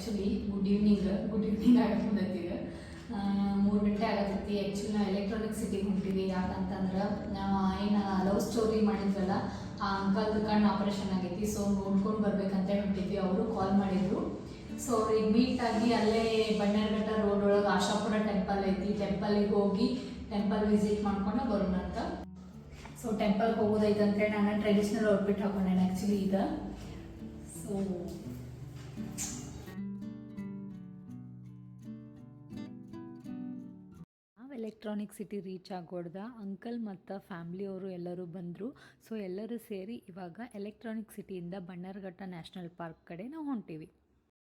Actually good evening ಆಗತ್ತೈತಿ ಈಗ 3 ಗಂಟೆ ಆಗತ್ತೈತಿ. Actually ನಾವು ಎಲೆಕ್ಟ್ರಾನಿಕ್ ಸಿಟಿಗೆ ಹೊಂಟಿವಿ. ಯಾಕಂತಂದ್ರೆ ಏನು ಲವ್ ಸ್ಟೋರಿ ಮಾಡಿದ್ವಲ್ಲ, ಆ ಅಂಕಲ್ದು ಕಣ್ಣು ಆಪ್ರೇಷನ್ ಆಗೈತಿ. ಸೊ ನೋಡ್ಕೊಂಡು ಬರ್ಬೇಕಂತ ಹೊಂಟಿದ್ವಿ. ಅವರು ಕಾಲ್ ಮಾಡಿದ್ರು. ಸೊ ಅವ್ರಿಗೆ ಮೀಟ್ ಆಗಿ ಅಲ್ಲೇ ಬನ್ನೇರಘಟ್ಟ ರೋಡ್ ಒಳಗೆ ಆಶಾಪುರ ಟೆಂಪಲ್ ಐತಿ, ಟೆಂಪಲಿಗೆ ಹೋಗಿ ಟೆಂಪಲ್ ವಿಸಿಟ್ ಮಾಡ್ಕೊಂಡು ಬರೋಣ ಅಂತ. ಸೊ ಟೆಂಪಲ್ಗೆ ಹೋಗೋದೈತೆ ಅಂತೇಳಿ ನಾನು ಟ್ರೆಡಿಷ್ನಲ್ ಔಟ್ಫಿಟ್ ಹಾಕೊಂಡೇನೆ ಆ್ಯಕ್ಚುಲಿ ಈಗ. ಸೊ ನಾವು ಎಲೆಕ್ಟ್ರಾನಿಕ್ ಸಿಟಿ ರೀಚ್ ಆಗೋಡ್ದ ಅಂಕಲ್ ಮತ್ತು ಫ್ಯಾಮ್ಲಿಯವರು ಎಲ್ಲರೂ ಬಂದರು. ಸೊ ಎಲ್ಲರೂ ಸೇರಿ ಇವಾಗ ಎಲೆಕ್ಟ್ರಾನಿಕ್ ಸಿಟಿಯಿಂದ ಬನ್ನೇರಘಟ್ಟ ನ್ಯಾಷನಲ್ ಪಾರ್ಕ್ ಕಡೆ ನಾವು ಹೊಂಟೀವಿ.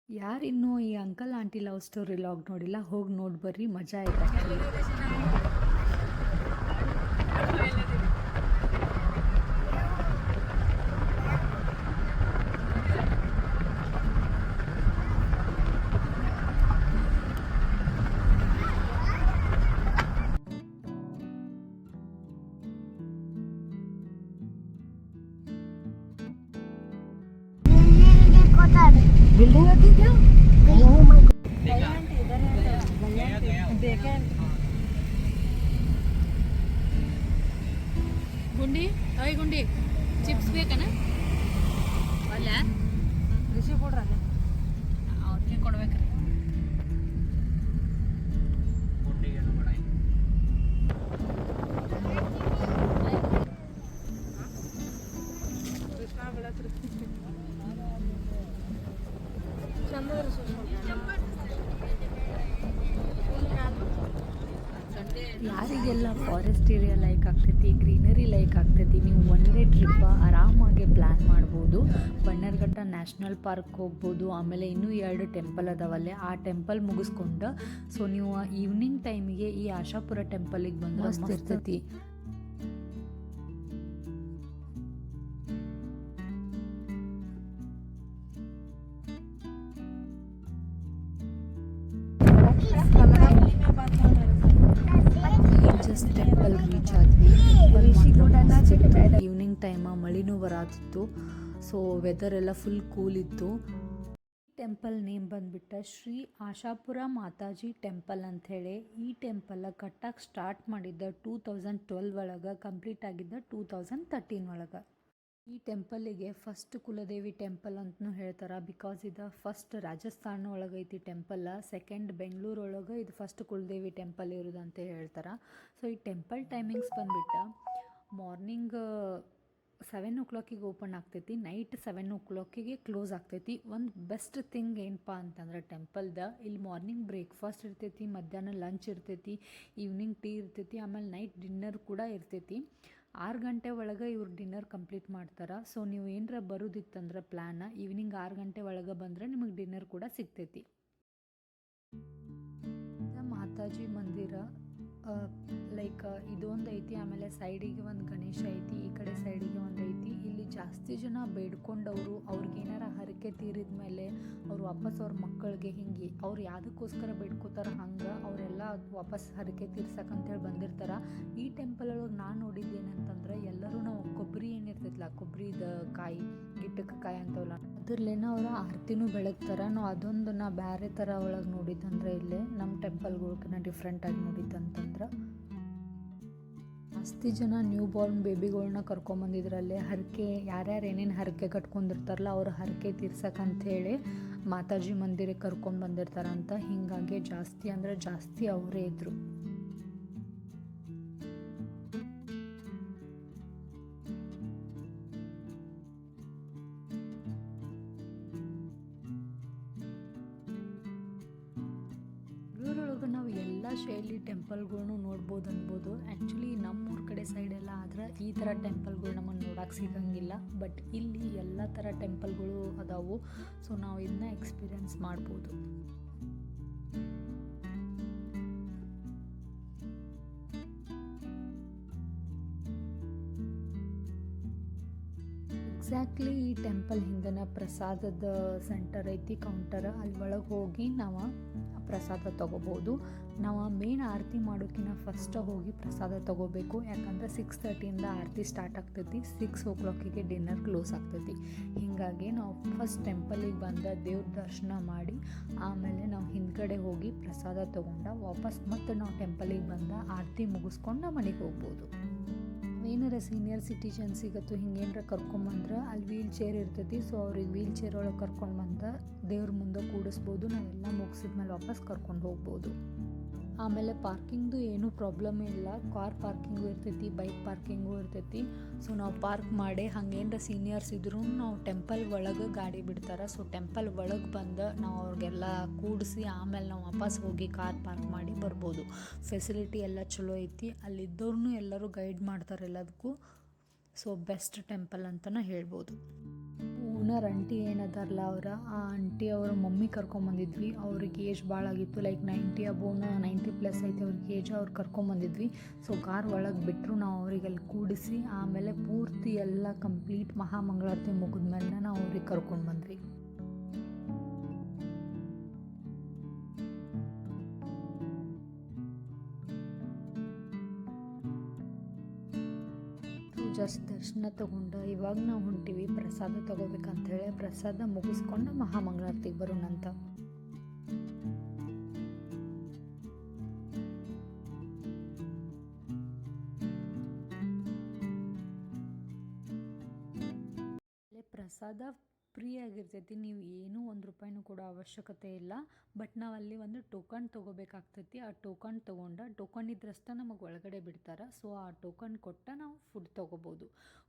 ಯಾರಿನ್ನೂ ಈ uncle aunty love story vlog ನೋಡಿಲ್ಲ, ಹೋಗಿ ನೋಡಿ ಬರ್ರಿ, ಮಜಾ ಆಯ್ತು ಆ್ಯಕ್ಚುಲಿ. बिल्डिंग आती क्या? ಗುಂಡಿ ಅಯ್ ಗುಂಡಿ ಚಿಪ್ಸ್ ಬೇಕನ? ಅಲ್ಲ ರಿಷಿ ಕೊಡ್ರ ಅವ್ರಿಗೆ ಕೊಡ್ಬೇಕ್ರಿ. ಯಾರಿಗೆಲ್ಲ ಫಾರೆಸ್ಟ್ ಏರಿಯಾ ಲೈಕ್ ಆಗ್ತೈತಿ, ಗ್ರೀನರಿ ಲೈಕ್ ಆಗ್ತೈತಿ, ನೀವು ಒನ್ ಡೇ ಟ್ರಿಪ್ ಆರಾಮಾಗಿ ಪ್ಲ್ಯಾನ್ ಮಾಡ್ಬೋದು. ಬನ್ನೇರಘಟ್ಟ ನ್ಯಾಷನಲ್ ಪಾರ್ಕ್ ಹೋಗ್ಬೋದು. ಆಮೇಲೆ ಇನ್ನೂ 2 ಟೆಂಪಲ್ ಅದಾವಲ್ಲೇ, ಆ ಟೆಂಪಲ್ ಮುಗಿಸ್ಕೊಂಡು ಸೊ ನೀವು ಈವ್ನಿಂಗ್ ಟೈಮಿಗೆ ಈ ಆಶಾಪುರ ಟೆಂಪಲಿಗೆ ಬಂದ್ರೆ ಮಸ್ತ್ ಇರ್ತೈತಿ. ಜಸ್ಟ್ ಟೆಂಪಲ್ ರೀಚ್ ಆದ್ವಿ. ಈವ್ನಿಂಗ್ ಟೈಮ ಮಳಿನೂ ಬರಾತಿತ್ತು. ಸೊ ವೆದರ್ ಎಲ್ಲ ಫುಲ್ ಕೂಲ್ ಇತ್ತು. ಟೆಂಪಲ್ ನೇಮ್ ಬಂದ್ಬಿಟ್ಟು ಶ್ರೀ ಆಶಾಪುರ ಮಾತಾಜಿ ಟೆಂಪಲ್ ಅಂಥೇಳಿ. ಈ ಟೆಂಪಲ್ ಕಟ್ಟಕ್ಕೆ ಸ್ಟಾರ್ಟ್ ಮಾಡಿದ್ದ 2012 ಒಳಗೆ, ಕಂಪ್ಲೀಟ್ ಆಗಿದ್ದ 2013 ಒಳಗೆ. ಈ ಟೆಂಪಲಿಗೆ ಫಸ್ಟ್ ಕುಲದೇವಿ ಟೆಂಪಲ್ ಅಂತಲೂ ಹೇಳ್ತಾರೆ. ಬಿಕಾಸ್ ಇದು ಫಸ್ಟ್ ರಾಜಸ್ಥಾನ ಒಳಗೆ ಐತಿ ಟೆಂಪಲ್, ಸೆಕೆಂಡ್ ಬೆಂಗಳೂರು ಒಳಗೆ ಇದು ಫಸ್ಟ್ ಕುಲದೇವಿ ಟೆಂಪಲ್ ಇರೋದಂತ ಹೇಳ್ತಾರೆ. ಸೊ ಈ ಟೆಂಪಲ್ ಟೈಮಿಂಗ್ಸ್ ಬಂದ್ಬಿಟ್ಟು ಮಾರ್ನಿಂಗ್ 7 o'clock ಓಪನ್ ಆಗ್ತೈತಿ, ನೈಟ್ 7 o'clock ಕ್ಲೋಸ್ ಆಗ್ತೈತಿ. ಒಂದು ಬೆಸ್ಟ್ ಥಿಂಗ್ ಏನಪ್ಪ ಅಂತಂದ್ರೆ ಟೆಂಪಲ್ದ ಇಲ್ಲಿ ಮಾರ್ನಿಂಗ್ ಬ್ರೇಕ್ಫಾಸ್ಟ್ ಇರ್ತೈತಿ, ಮಧ್ಯಾಹ್ನ ಲಂಚ್ ಇರ್ತೈತಿ, ಈವ್ನಿಂಗ್ ಟೀ ಇರ್ತೈತಿ, ಆಮೇಲೆ ನೈಟ್ ಡಿನ್ನರ್ ಕೂಡ ಇರ್ತೈತಿ. 6 ಗಂಟೆ ಒಳಗೆ ಇವ್ರು ಡಿನ್ನರ್ ಕಂಪ್ಲೀಟ್ ಮಾಡ್ತಾರೆ. ಸೊ ನೀವು ಏನರ ಬರೋದಿತ್ತಂದ್ರೆ ಪ್ಲ್ಯಾನ್ ಈವ್ನಿಂಗ್ 6 ಗಂಟೆ ಒಳಗೆ ಬಂದರೆ ನಿಮಗೆ ಡಿನ್ನರ್ ಕೂಡ ಸಿಗ್ತೈತಿ. ಮಾತಾಜಿ ಮಂದಿರ ಲೈಕ್ ಇದೊಂದು ಐತಿ. ಆಮೇಲೆ ಸೈಡಿಗೆ ಒಂದು ಗಣೇಶ ಐತಿ, ಈ ಕಡೆ ಸೈಡಿಗೆ ಒಂದು ಐತಿ. ಇಲ್ಲಿ ಜಾಸ್ತಿ ಜನ ಬೇಡ್ಕೊಂಡವರು ಅವ್ರಿಗೇನಾರ ಹರಕೆ ತೀರಿದ ಮೇಲೆ ಅವ್ರು ವಾಪಸ್ ಅವ್ರ ಮಕ್ಕಳಿಗೆ ಹಿಂಗೆ ಅವ್ರು ಯಾವುದಕ್ಕೋಸ್ಕರ ಬೇಡ್ಕೋತಾರೆ ಹಂಗೆ ಅವರೆಲ್ಲ ವಾಪಸ್ ಹರಕೆ ತೀರ್ಸಕ್ಕಂತೇಳಿ ಬಂದಿರ್ತಾರೆ. ಈ ಟೆಂಪಲ್ ಒಳಗೆ ನಾನು ನೋಡಿದ್ದೇನಂತಂದ್ರೆ ಎಲ್ಲರೂ ನಾವು ಕೊಬ್ಬರಿ ಏನಿರ್ತೈತಿಲ್ಲ, ಕೊಬ್ಬರಿದ ಕಾಯಿ, ಗಿಟ್ಟಕ್ಕೆ ಕಾಯಿ ಅಂತವಲ್ಲ, ಅದ್ರಲ್ಲೇನೋ ಅವರು ಆರತಿನೂ ಬೆಳಗ್ತಾರೆ. ನಾವು ಅದೊಂದು ನಾ ಬೇರೆ ಥರ ಒಳಗೆ ನೋಡಿದ್ದಂದ್ರೆ ಇಲ್ಲೇ ನಮ್ಮ ಟೆಂಪಲ್ಗಳ್ಕಿನ್ನ ಡಿಫ್ರೆಂಟಾಗಿ ನೋಡಿದ್ದಂತಂದ್ರೆ ಜಾಸ್ತಿ ಜನ ನ್ಯೂ ಬಾರ್ನ್ ಬೇಬಿಗಳ್ನ ಕರ್ಕೊಂಬಂದಿದ್ರಲ್ಲೇ ಹರಕೆ ಯಾರ್ಯಾರು ಏನೇನು ಹರಕೆ ಕಟ್ಕೊಂಡಿರ್ತಾರಲ್ಲ ಅವ್ರ ಹರಕೆ ತೀರ್ಸಕ್ಕಂಥೇಳಿ ಮಾತಾಜಿ ಮಂದಿರಕ್ಕೆ ಕರ್ಕೊಂಡು ಬಂದಿರ್ತಾರಂತ. ಹೀಗಾಗಿ ಜಾಸ್ತಿ ಅಂದರೆ ಜಾಸ್ತಿ ಅವರೇ ಇದ್ದರು. ನಾವು ಎಲ್ಲ ಶೈಲಿ ಟೆಂಪಲ್ಗಳ್ನು ನೋಡ್ಬೋದು ಅನ್ಬೋದು. ಆ್ಯಕ್ಚುಲಿ ನಮ್ಮೂರ ಕಡೆ ಸೈಡೆಲ್ಲ ಆದ್ರೆ ಈ ಥರ ಟೆಂಪಲ್ಗಳು ನಮಗೆ ನೋಡೋಕೆ ಸಿಗಂಗಿಲ್ಲ. ಬಟ್ ಇಲ್ಲಿ ಎಲ್ಲ ಥರ ಟೆಂಪಲ್ಗಳು ಅದಾವು. ಸೊ ನಾವು ಇದನ್ನ ಎಕ್ಸ್ಪೀರಿಯನ್ಸ್ ಮಾಡ್ಬೋದು. ಎಕ್ಸಾಕ್ಟ್ಲಿ ಈ ಟೆಂಪಲ್ ಹಿಂದನ ಪ್ರಸಾದದ ಸೆಂಟರ್ ಐತಿ, ಕೌಂಟರ್. ಅಲ್ಲಿ ಒಳಗೆ ಹೋಗಿ ನಾವು ಪ್ರಸಾದ ತೊಗೋಬೋದು. ನಾವು ಮೇನ್ ಆರತಿ ಮಾಡೋಕ್ಕಿಂತ ಫಸ್ಟ್ ಹೋಗಿ ಪ್ರಸಾದ ತೊಗೋಬೇಕು. ಯಾಕಂದ್ರೆ 6:30 ಆರತಿ ಸ್ಟಾರ್ಟ್ ಆಗ್ತೈತಿ, 6 ಡಿನ್ನರ್ ಕ್ಲೋಸ್ ಆಗ್ತೈತಿ. ಹೀಗಾಗಿ ನಾವು ಫಸ್ಟ್ ಟೆಂಪಲಿಗೆ ಬಂದ ದೇವ್ರ ದರ್ಶನ ಮಾಡಿ ಆಮೇಲೆ ನಾವು ಹಿಂದ್ಗಡೆ ಹೋಗಿ ಪ್ರಸಾದ ತೊಗೊಂಡು ವಾಪಸ್ ಮತ್ತೆ ನಾವು ಟೆಂಪಲಿಗೆ ಬಂದ ಆರತಿ ಮುಗಿಸ್ಕೊಂಡು ಮನೆಗೆ ಹೋಗ್ಬೋದು. ಏನಾರ ಸೀನಿಯರ್ ಸಿಟಿಜನ್ಸಿಗತ್ತು ಹಿಂಗೇನಾರ ಕರ್ಕೊಂಬಂದ್ರೆ ಅಲ್ಲಿ ವೀಲ್ ಚೇರ್ ಇರ್ತೈತಿ. ಸೊ ಅವ್ರಿಗೆ ವೀಲ್ ಚೇರ್ ಒಳಗೆ ಕರ್ಕೊಂಡು ಬಂದು ದೇವ್ರ ಮುಂದೆ ಕೂಡಿಸ್ಬೋದು. ನಾವೆಲ್ಲ ಮುಗಿಸಿದ್ಮೇಲೆ ವಾಪಸ್ ಕರ್ಕೊಂಡು ಹೋಗ್ಬೋದು. ಆಮೇಲೆ ಪಾರ್ಕಿಂಗ್ದು ಏನೂ ಪ್ರಾಬ್ಲಮ್ ಇಲ್ಲ. ಕಾರ್ ಪಾರ್ಕಿಂಗು ಇರ್ತೈತಿ, ಬೈಕ್ ಪಾರ್ಕಿಂಗು ಇರ್ತೈತಿ. ಸೊ ನಾವು ಪಾರ್ಕ್ ಮಾಡಿ ಹಾಗೇನಾರ ಸೀನಿಯರ್ಸ್ ಇದ್ರೂ ನಾವು ಟೆಂಪಲ್ ಒಳಗೆ ಗಾಡಿ ಬಿಡ್ತಾರೆ. ಸೊ ಟೆಂಪಲ್ ಒಳಗೆ ಬಂದು ನಾವು ಅವ್ರಿಗೆಲ್ಲ ಕೂಡಿಸಿ ಆಮೇಲೆ ನಾವು ವಾಪಸ್ ಹೋಗಿ ಕಾರ್ ಪಾರ್ಕ್ ಮಾಡಿ ಬರ್ಬೋದು. ಫೆಸಿಲಿಟಿ ಎಲ್ಲ ಚಲೋ ಐತಿ. ಅಲ್ಲಿದ್ದವ್ರು ಎಲ್ಲರೂ ಗೈಡ್ ಮಾಡ್ತಾರೆ ಎಲ್ಲದಕ್ಕೂ. ಸೊ ಬೆಸ್ಟ್ ಟೆಂಪಲ್ ಅಂತಲೇ ಹೇಳ್ಬೋದು. ಓನರ್ ಆಂಟಿ ಏನದಾರಲ್ಲ ಆ ಆಂಟಿ ಅವರ ಮಮ್ಮಿ ಕರ್ಕೊಂಬಂದಿದ್ವಿ. ಅವ್ರಿಗೆ ಏಜ್ ಭಾಳ ಆಗಿತ್ತು, ಲೈಕ್ 90+ ಐತೆ ಅವ್ರಿಗೆ ಏಜ್. ಅವ್ರು ಕರ್ಕೊಂಬಂದಿದ್ವಿ. ಸೊ ಕಾರ್ ಒಳಗೆ ಬಿಟ್ಟರು, ನಾವು ಅವರಿಗೆಲ್ಲ ಕೂಡಿಸಿ ಆಮೇಲೆ ಪೂರ್ತಿ ಎಲ್ಲ ಕಂಪ್ಲೀಟ್ ಮಹಾಮಂಗಳಾರತಿ ಮುಗಿದ್ಮೇಲೆ ನಾವು ಅವ್ರಿಗೆ ಕರ್ಕೊಂಡು ಬಂದ್ವಿ. ಜಸ್ಟ್ ದರ್ಶನ ತೊಗೊಂಡು ಇವಾಗ ನಾವು ಹೊಂಟಿವಿ ಪ್ರಸಾದ ತೊಗೋಬೇಕಂತೇಳಿ. ಪ್ರಸಾದ ಮುಗಿಸ್ಕೊಂಡು ಮಹಾಮಂಗಳಾರತಿಗೆ ಬರೋಣಂತ. ಪ್ರಸಾದ ಫ್ರೀ ಆಗಿರ್ತೈತಿ. ನೀವು ಏನೂ ₹1 ಕೊಡೋ ಅವಶ್ಯಕತೆ ಇಲ್ಲ. ಬಟ್ ನಾವು ಅಲ್ಲಿ ಒಂದು ಟೋಕನ್ ತೊಗೋಬೇಕಾಗ್ತೈತಿ. ಆ ಟೋಕನ್ ತೊಗೊಂಡು ಟೋಕನ್ ಇದ್ರಷ್ಟ ನಮಗೆ ಒಳಗಡೆ ಬಿಡ್ತಾರೆ. ಸೊ ಆ ಟೋಕನ್ ಕೊಟ್ಟು ನಾವು ಫುಡ್ ತೊಗೋಬೋದು.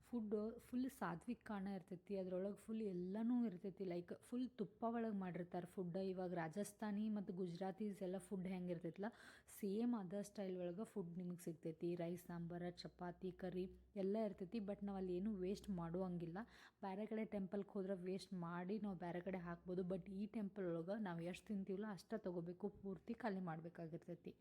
ಫುಡ್ಡು ಫುಲ್ ಸಾತ್ವಿಕ್ ಕಾಣ ಇರ್ತೈತಿ. ಅದರೊಳಗೆ ಫುಲ್ ಎಲ್ಲನೂ ಇರ್ತೈತಿ. ಲೈಕ್ ಫುಲ್ ತುಪ್ಪ ಒಳಗೆ ಮಾಡಿರ್ತಾರೆ ಫುಡ್. ಇವಾಗ ರಾಜಸ್ಥಾನಿ ಮತ್ತು ಗುಜರಾತೀಸ್ ಎಲ್ಲ ಫುಡ್ ಹೆಂಗೆ ಇರ್ತೈತಲ್ಲ ಸೇಮ್ ಅದೇ ಸ್ಟೈಲ್ ಒಳಗೆ ಫುಡ್ ನಿಮಗೆ ಸಿಗ್ತೈತಿ. ರೈಸ್, ಸಾಂಬಾರು, ಚಪಾತಿ, ಕರಿ ಎಲ್ಲ ಇರ್ತೈತಿ. ಬಟ್ ನಾವು ಅಲ್ಲಿ ಏನೂ ವೇಸ್ಟ್ ಮಾಡುವಂಗಿಲ್ಲ. ಬೇರೆ ಕಡೆ ಟೆಂಪಲ್ಗೆ ಹೋದ್ರೆ ವೇಸ್ಟ್ ಮಾಡಿ ನಾವು ಬೇರೆ ಕಡೆ ಹಾಕ್ಬೋದು. ಬಟ್ ಈ ಟೆಂಪಲ್ ಒಳಗೆ ನಾವು ಎಷ್ಟು ತಿಂತೀವಲ್ಲ ಅಷ್ಟೇ ತೊಗೋಬೇಕು, ಪೂರ್ತಿ ಖಾಲಿ ಮಾಡಬೇಕಾಗಿರ್ತೈತಿ.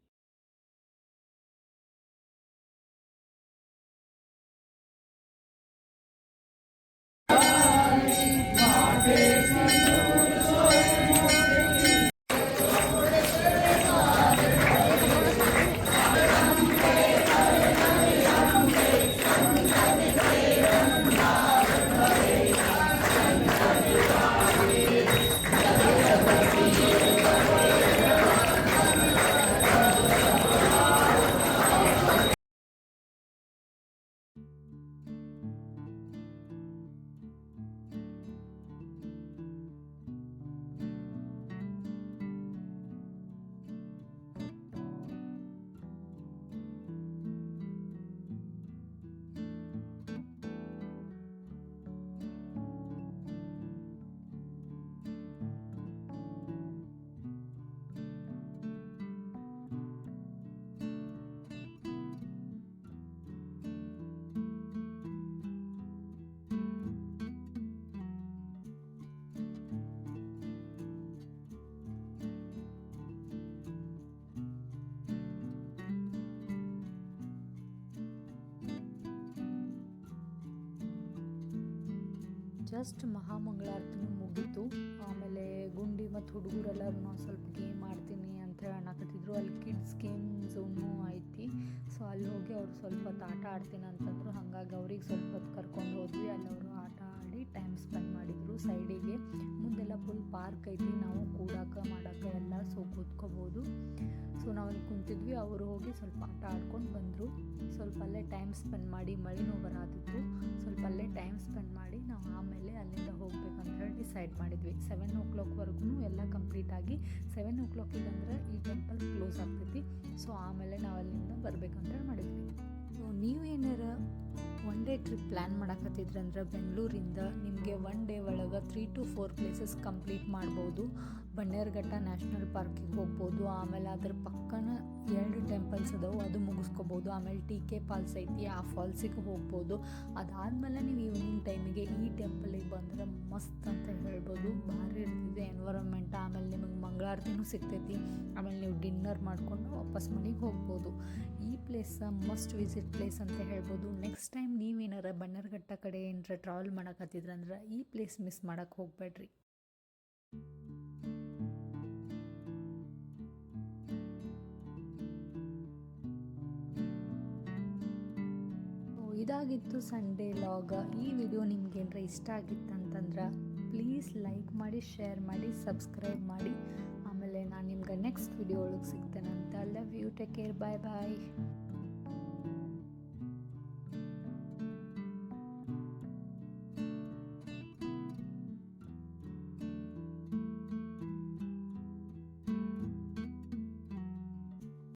ಜಸ್ಟ್ ಮಹಾಮಂಗಳಾರತಿನೂ ಮುಗೀತು. ಆಮೇಲೆ ಗುಂಡಿ ಮತ್ತು ಹುಡುಗರೆಲ್ಲರೂ ನಾವು ಸ್ವಲ್ಪ ಗೇಮ್ ಆಡ್ತೀನಿ ಅಂತ ಹೇಳಿ ಅನ್ನಕತ್ತಿದ್ರು. ಅಲ್ಲಿ ಕಿಡ್ಸ್ ಗೇಮ್ ಝೋನು ಐತಿ. ಸೊ ಅಲ್ಲಿ ಹೋಗಿ ಅವ್ರು ಸ್ವಲ್ಪ ಹೊತ್ತು ಆಟ ಆಡ್ತೀನಿ ಅಂತಂದರು. ಹಾಗಾಗಿ ಅವ್ರಿಗೆ ಸ್ವಲ್ಪ ಹೊತ್ತು ಕರ್ಕೊಂಡು ಹೋದ್ವಿ. ಅಲ್ಲಿ ಅವರು ಆಟ ಆಡಿ ಟೈಮ್ ಸ್ಪೆಂಡ್ ಮಾಡಿದರು. ಸೈಡಿಗೆ ಮುಂದೆಲ್ಲ ಫುಲ್ ಪಾರ್ಕ್ ಐತಿ, ನಾವು ಕೂಡಕ್ಕೆ ಮಾಡೋಕ್ಕೆ ಎಲ್ಲ. ಸೊ ಕೂತ್ಕೋಬೋದು. ಸೊ ನಾವಲ್ಲಿ ಕುಂತಿದ್ವಿ. ಅವರು ಹೋಗಿ ಸ್ವಲ್ಪ ಆಟ ಆಡ್ಕೊಂಡು ಬಂದರು. ಸ್ವಲ್ಪ ಅಲ್ಲೇ ಟೈಮ್ ಸ್ಪೆಂಡ್ ಮಾಡಿ, ಮಳೆನೂ ಬರಾತಿತ್ತು, ಸ್ವಲ್ಪ ಅಲ್ಲೇ ಟೈಮ್ ಸ್ಪೆಂಡ್ ಮಾಡಿ ನಾವು ಆಮೇಲೆ ಅಲ್ಲಿಂದ ಹೋಗ್ಬೇಕಂತ ಹೇಳಿ ಡಿಸೈಡ್ ಮಾಡಿದ್ವಿ. 7 ಎಲ್ಲ ಕಂಪ್ಲೀಟ್ ಆಗಿ 7 ಅಂದ್ರೆ ಈ ಟೆಂಪಲ್ ಕ್ಲೋಸ್ ಆಗ್ತೈತಿ. ಸೊ ಆಮೇಲೆ ನಾವು ಅಲ್ಲಿಂದ ಬರ್ಬೇಕಂತ ಹೇಳಿ ಮಾಡಿದ್ವಿ. ಸೊ ನೀವು ಏನಾರ ಒನ್ ಡೇ ಟ್ರಿಪ್ ಪ್ಲ್ಯಾನ್ ಮಾಡಕತ್ತಿದ್ರಂದ್ರೆ ಬೆಂಗಳೂರಿಂದ ನಿಮಗೆ 1 ಡೇ ಒಳಗೆ 3 to 4 ಪ್ಲೇಸಸ್ ಕಂಪ್ಲೀಟ್ ಮಾಡ್ಬೋದು. ಬನ್ನೇರುಘಟ್ಟ ನ್ಯಾಷನಲ್ ಪಾರ್ಕಿಗೆ ಹೋಗ್ಬೋದು. ಆಮೇಲೆ ಅದ್ರ ಪಕ್ಕನ 2 ಟೆಂಪಲ್ಸ್ ಅದಾವೆ, ಅದು ಮುಗಿಸ್ಕೋಬೋದು. ಆಮೇಲೆ TK ಫಾಲ್ಸ್ ಐತಿ, ಆ ಫಾಲ್ಸಿಗೆ ಹೋಗ್ಬೋದು. ಅದಾದಮೇಲೆ ನೀವು ಈವ್ನಿಂಗ್ ಟೈಮಿಗೆ ಈ ಟೆಂಪಲಿಗೆ ಬಂದ್ರೆ ಮಸ್ತ್ ಅಂತ ಹೇಳ್ಬೋದು. ಭಾರಿ ಇರ್ತೈತೆ ಎನ್ವೈರನ್ಮೆಂಟ್. ಆಮೇಲೆ ನಿಮಗೆ ಮಂಗಳಾರತಿನೂ ಸಿಗ್ತೈತಿ. ಆಮೇಲೆ ನೀವು ಡಿನ್ನರ್ ಮಾಡಿಕೊಂಡು ವಾಪಸ್ ಮನೆಗೆ ಹೋಗ್ಬೋದು. ಈ ಪ್ಲೇಸ್ ಮಸ್ಟ್ ವಿಸಿಟ್ ಪ್ಲೇಸ್ ಅಂತ ಹೇಳ್ಬೋದು. ನೆಕ್ಸ್ಟ್ ಟೈಮ್ ನೀವೇನಾರ ಬನ್ನೇರುಘಟ್ಟ ಕಡೆ ಏನಾರ ಟ್ರಾವೆಲ್ ಮಾಡಕತ್ತಿದ್ರಂದ್ರೆ ಈ ಪ್ಲೇಸ್ ಮಿಸ್ ಮಾಡೋಕ್ಕೆ ಹೋಗಬೇಡ್ರಿ. ಇದಾಗಿತ್ತು ಸಂಡೇ ಲಾಗ್. ಈ ವಿಡಿಯೋ ನಿಮ್ಗೆ ಏನಾರ ಇಷ್ಟ ಆಗಿತ್ತಂತಂದ್ರೆ ಪ್ಲೀಸ್ ಲೈಕ್ ಮಾಡಿ, ಶೇರ್ ಮಾಡಿ, ಸಬ್ಸ್ಕ್ರೈಬ್ ಮಾಡಿ. ಆಮೇಲೆ ನಾನು ನಿಮ್ಗೆ ನೆಕ್ಸ್ಟ್ ವಿಡಿಯೋ ಒಳಗೆ ಸಿಗ್ತೇನೆ ಅಂತ. Love you, take care, bye bye.